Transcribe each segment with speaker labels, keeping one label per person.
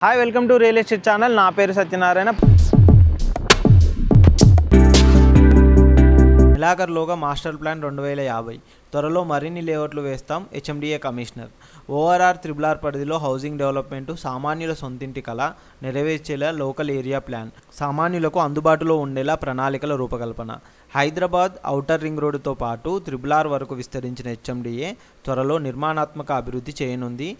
Speaker 1: Hi welcome to real estate channel. నా పేరు Satyanarayana. నెలాఖరులోగా master plan 2050 త్వరలో మరిన్ని లేఅవుట్లు వేస్తాం. HMDA commissioner. ఓఆర్ఆర్ త్రిబుల్ పరిధిలో హౌసింగ్ డెవలప్మెంటు సామాన్యుల సొంతింటి కళ నెరవేర్చేలా లోకల్ ఏరియా ప్లాన్, సామాన్యులకు అందుబాటులో ఉండేలా ప్రణాళికల రూపకల్పన. హైదరాబాద్ ఔటర్ రింగ్ రోడ్డుతో పాటు త్రిబుల్ వరకు విస్తరించిన హెచ్ఎండిఏ త్వరలో నిర్మాణాత్మక అభివృద్ధి చేయనుంది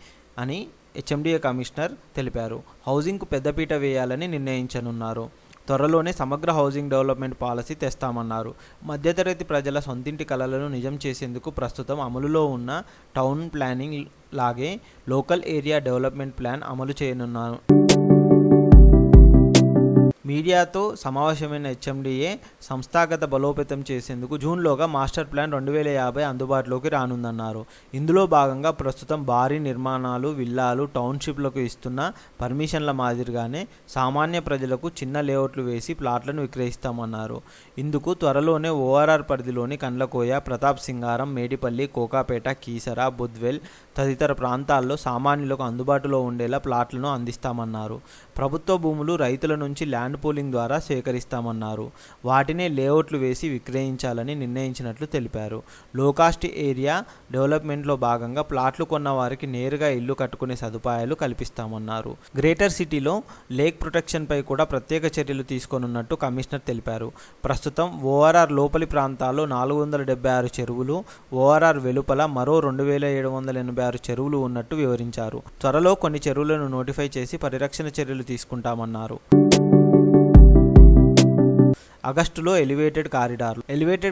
Speaker 1: అని హెచ్ఎండిఏ కమిషనర్ తెలిపారు. హౌసింగ్కు పెద్దపీట వేయాలని నిర్ణయించనున్నారు. త్వరలోనే సమగ్ర హౌసింగ్ డెవలప్మెంట్ పాలసీ తెస్తామన్నారు. మధ్యతరగతి ప్రజల సొంతింటి కలలను నిజం చేసేందుకు ప్రస్తుతం అమలులో ఉన్న టౌన్ ప్లానింగ్ లాగే లోకల్ ఏరియా డెవలప్మెంట్ ప్లాన్ అమలు చేయనున్నారు. మీడియాతో సమావేశమైన హెచ్ఎండిఏ సంస్థాగత బలోపేతం చేసేందుకు జూన్లోగా మాస్టర్ ప్లాన్ 2050 అందుబాటులోకి రానుందన్నారు. ఇందులో భాగంగా ప్రస్తుతం భారీ నిర్మాణాలు, విల్లాలు, టౌన్షిప్లకు ఇస్తున్న పర్మిషన్ల మాదిరిగానే సామాన్య ప్రజలకు చిన్న లేఅవుట్లు వేసి ప్లాట్లను విక్రయిస్తామన్నారు. ఇందుకు త్వరలోనే ఓఆర్ఆర్ పరిధిలోని కండ్లకోయ, ప్రతాప్ సింగారం, మేడిపల్లి, కోకాపేట, కీసర, బుద్వేల్ తదితర ప్రాంతాల్లో సామాన్యులకు అందుబాటులో ఉండేలా ప్లాట్లను అందిస్తామన్నారు. ప్రభుత్వ భూములు రైతుల నుంచి ల్యాండ్ పూలింగ్ ద్వారా సేకరిస్తామన్నారు. వాటినే లేఅవుట్లు వేసి విక్రయించాలని నిర్ణయించినట్లు తెలిపారు. లోకాస్ట్ ఏరియా డెవలప్మెంట్లో భాగంగా ప్లాట్లు కొన్న వారికి నేరుగా ఇల్లు కట్టుకునే సదుపాయాలు కల్పిస్తామన్నారు. గ్రేటర్ సిటీలో లేక్ ప్రొటెక్షన్పై కూడా ప్రత్యేక చర్యలు తీసుకోనున్నట్టు కమిషనర్ తెలిపారు. ప్రస్తుతం ఓఆర్ఆర్ లోపలి ప్రాంతాల్లో 476 చెరువులు, ఓఆర్ఆర్ వెలుపల మరో 2786 చెరువులు ఉన్నట్టు వివరించారు. త్వరలో కొన్ని చెరువులను నోటిఫై చేసి పరిరక్షణ చర్యలు తీసుకుంటామన్నారు. ఆగస్టులో ఎలివేటెడ్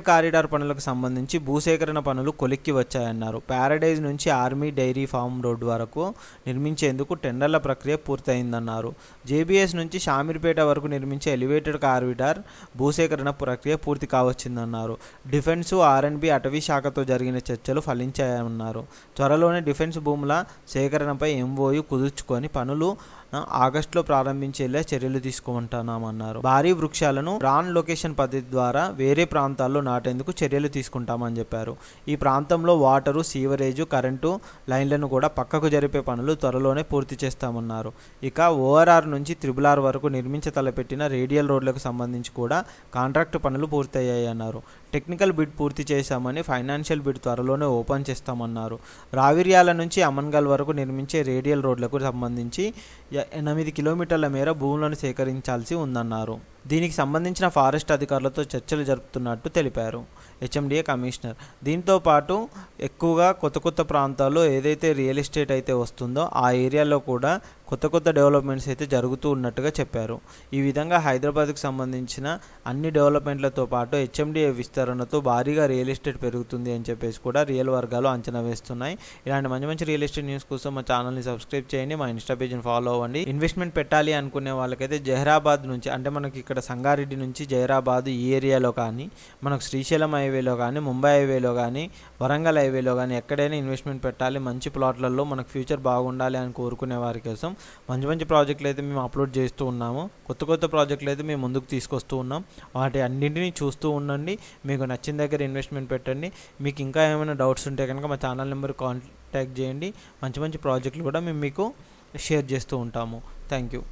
Speaker 1: కారిడార్ పనులకు సంబంధించి భూసేకరణ పనులు కొలిక్కి వచ్చాయన్నారు. ప్యారడైజ్ నుంచి ఆర్మీ డైరీ ఫామ్ రోడ్డు వరకు నిర్మించేందుకు టెండర్ల ప్రక్రియ పూర్తయిందన్నారు. జేబీఎస్ నుంచి షామీర్పేట వరకు నిర్మించే ఎలివేటెడ్ కారిడార్ భూసేకరణ ప్రక్రియ పూర్తి కావచ్చిందన్నారు. డిఫెన్స్, ఆర్ఎండ్బి, అటవీ శాఖతో జరిగిన చర్చలు ఫలించాయన్నారు. త్వరలోనే డిఫెన్స్ భూముల సేకరణపై ఎంఓయూ కుదుర్చుకొని పనులు ఆగస్టులో ప్రారంభించేలా చర్యలు తీసుకుంటున్నామన్నారు. భారీ వృక్షాలను రాన్ లొకేషన్ పద్ధతి ద్వారా వేరే ప్రాంతాల్లో నాటేందుకు చర్యలు తీసుకుంటామని చెప్పారు. ఈ ప్రాంతంలో వాటరు, సీవరేజు, కరెంటు లైన్లను కూడా పక్కకు జరిపే పనులు త్వరలోనే పూర్తి చేస్తామన్నారు. ఇక ఓఆర్ఆర్ నుంచి త్రిబుల్ వరకు తలపెట్టిన రేడియల్ రోడ్లకు సంబంధించి కూడా కాంట్రాక్టు పనులు పూర్తయ్యాయన్నారు. టెక్నికల్ బిడ్ పూర్తి చేశామని, ఫైనాన్షియల్ బిడ్ త్వరలోనే ఓపెన్ చేస్తామన్నారు. రావిర్యాల నుంచి అమన్గల్ వరకు నిర్మించే రేడియల్ రోడ్లకు సంబంధించి 8 కిలోమీటర్ల మేర భూములను సేకరించాల్సి ఉందన్నారు. దీనికి సంబంధించిన ఫారెస్ట్ అధికారులతో చర్చలు జరుపుతున్నట్టు తెలిపారు హెచ్ఎండిఏ కమిషనర్. దీంతో పాటు ఎక్కువగా కొత్త ప్రాంతాల్లో ఏదైతే రియల్ ఎస్టేట్ అయితే వస్తుందో ఆ ఏరియాలో కూడా కొత్త డెవలప్మెంట్స్ అయితే జరుగుతూ ఉన్నట్టుగా చెప్పారు. ఈ విధంగా హైదరాబాద్కు సంబంధించిన అన్ని డెవలప్మెంట్లతో పాటు హెచ్ఎండిఏ విస్తరణతో భారీగా రియల్ ఎస్టేట్ పెరుగుతుంది అని చెప్పేసి కూడా రియల్ వర్గాలు అంచనా వేస్తున్నాయి. ఇలాంటి మంచి రియల్ ఎస్టేట్ న్యూస్ కోసం మా ఛానల్ని సబ్స్క్రైబ్ చేయండి, మా ఇన్స్టా పేజ్ని ఫాలో అవ్వండి. ఇన్వెస్ట్మెంట్ పెట్టాలి అనుకునే వాళ్ళకైతే జహీరాబాద్ నుంచి, అంటే మనకి ఇక్కడ సంగారెడ్డి నుంచి జహీరాబాద్ ఈ ఏరియాలో కానీ, మనకు శ్రీశైలం హైవేలో కానీ, ముంబై హైవేలో కానీ, వరంగల్ హైవేలో కానీ ఎక్కడైనా ఇన్వెస్ట్మెంట్ పెట్టాలి, మంచి ప్లాట్లలో మనకు ఫ్యూచర్ బాగుండాలి అని కోరుకునే వారి కోసం మంచి ప్రాజెక్టులు అయితే మేము అప్లోడ్ చేస్తూ ఉన్నాము. కొత్త ప్రాజెక్టులు అయితే మేము ముందుకు తీసుకొస్తూ ఉన్నాం. వాటి అన్నింటినీ చూస్తూ ఉండండి. మీకు నచ్చిన దగ్గర ఇన్వెస్ట్మెంట్ పెట్టండి. మీకు ఇంకా ఏమైనా డౌట్స్ ఉంటే కనుక మా ఛానల్ నెంబర్ కాంటాక్ట్ చేయండి. మంచి ప్రాజెక్టులు కూడా మేము మీకు షేర్ చేస్తూ ఉంటాము. Thank you.